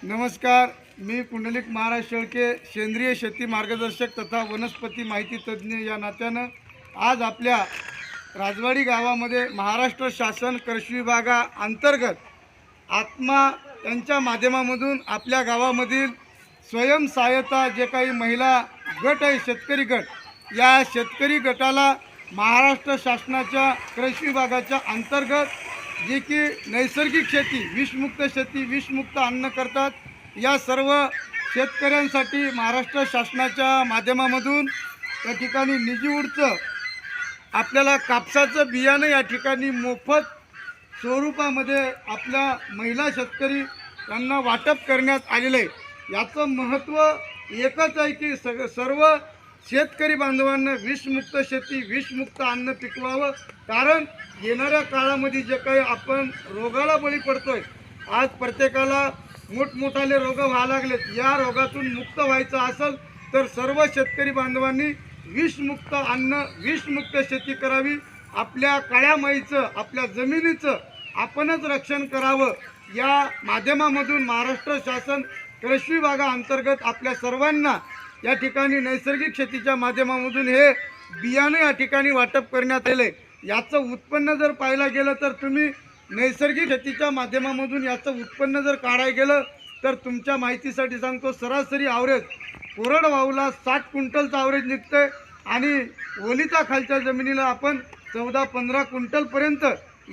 नमस्कार, मी पुंडलिक महाराज शेळके, सेंद्रिय शेती मार्गदर्शक तथा वनस्पती माहिती तज्ज्ञ या नात्यानं आज आपल्या राजवाडी गावामध्ये महाराष्ट्र शासन कृषी विभागाअंतर्गत आत्मा यांच्या माध्यमामधून आपल्या गावामधील स्वयंसहायता जे काही महिला गट आहे, शेतकरी गट, या शेतकरी गटाला महाराष्ट्र शासनाच्या कृषी विभागाच्या अंतर्गत जी की नैसर्गिक शेती, विषमुक्त शेती, विषमुक्त अन्न करतात, या सर्व शेतकऱ्यांसाठी महाराष्ट्र शासनाच्या माध्यमामधून या ठिकाणी निजीवूडचं आपल्याला कापसाचं बियाणं या ठिकाणी मोफत स्वरूपामध्ये आपल्या महिला शेतकरी यांना वाटप करण्यात आलेलं आहे। याचं महत्त्व एकच आहे की सर्व शेतकरी बांधवांना विषमुक्त शेती, विषमुक्त अन्न पिकवावं। कारण येणाऱ्या काळामध्ये जे काही आपण रोगाला बळी पडतोय, आज प्रत्येकाला मोठमोठाले रोग व्हायला लागलेत, या रोगातून मुक्त व्हायचं असेल तर सर्व शेतकरी बांधवांनी विषमुक्त अन्न, विषमुक्त शेती करावी। आपल्या काळ्या माईचं, आपल्या जमिनीचं आपणच रक्षण करावं। या माध्यमामधून महाराष्ट्र शासन कृषी विभागाअंतर्गत आपल्या सर्वांना या ठिकाणी नैसर्गिक शेतीच्या माध्यमामधून हे बियाणं या ठिकाणी वाटप करण्यात आले। याचं उत्पन्न जर पाहायला गेलं तर तुम्ही नैसर्गिक शेतीच्या माध्यमामधून याचं उत्पन्न जर काढायला गेलं तर तुमच्या माहितीसाठी सांगतो, सरासरी ॲव्हरेज कोरडवाहूला 60 क्विंटलचं ॲव्हरेज निघतं आणि ओलिता खालच्या जमिनीला आपण 14-15 क्विंटलपर्यंत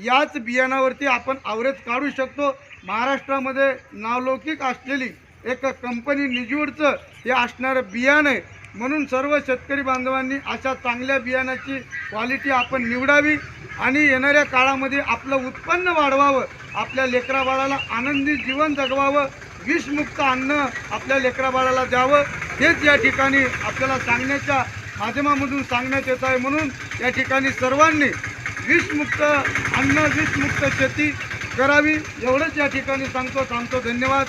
याच बियाणावरती आपण ॲव्हरेज काढू शकतो। महाराष्ट्रामध्ये नावलौकिक असलेली एक कंपनी निजीवूडचं हे असणारं बियाणं आहे, म्हणून सर्व शेतकरी बांधवांनी अशा चांगल्या बियाणाची क्वालिटी आपण निवडावी आणि येणाऱ्या काळामध्ये आपलं उत्पन्न वाढवावं, आपल्या लेकराबाळाला आनंदी जीवन जगवावं, विषमुक्त अन्न आपल्या लेकराबाळाला द्यावं, हेच या ठिकाणी आपल्याला सांगण्याच्या माध्यमामधून सांगण्यात येत आहे। म्हणून या ठिकाणी सर्वांनी विषमुक्त अन्न, विषमुक्त शेती करावी, एवढंच या ठिकाणी सांगतो। धन्यवाद।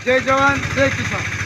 जय जवान, जय किसान।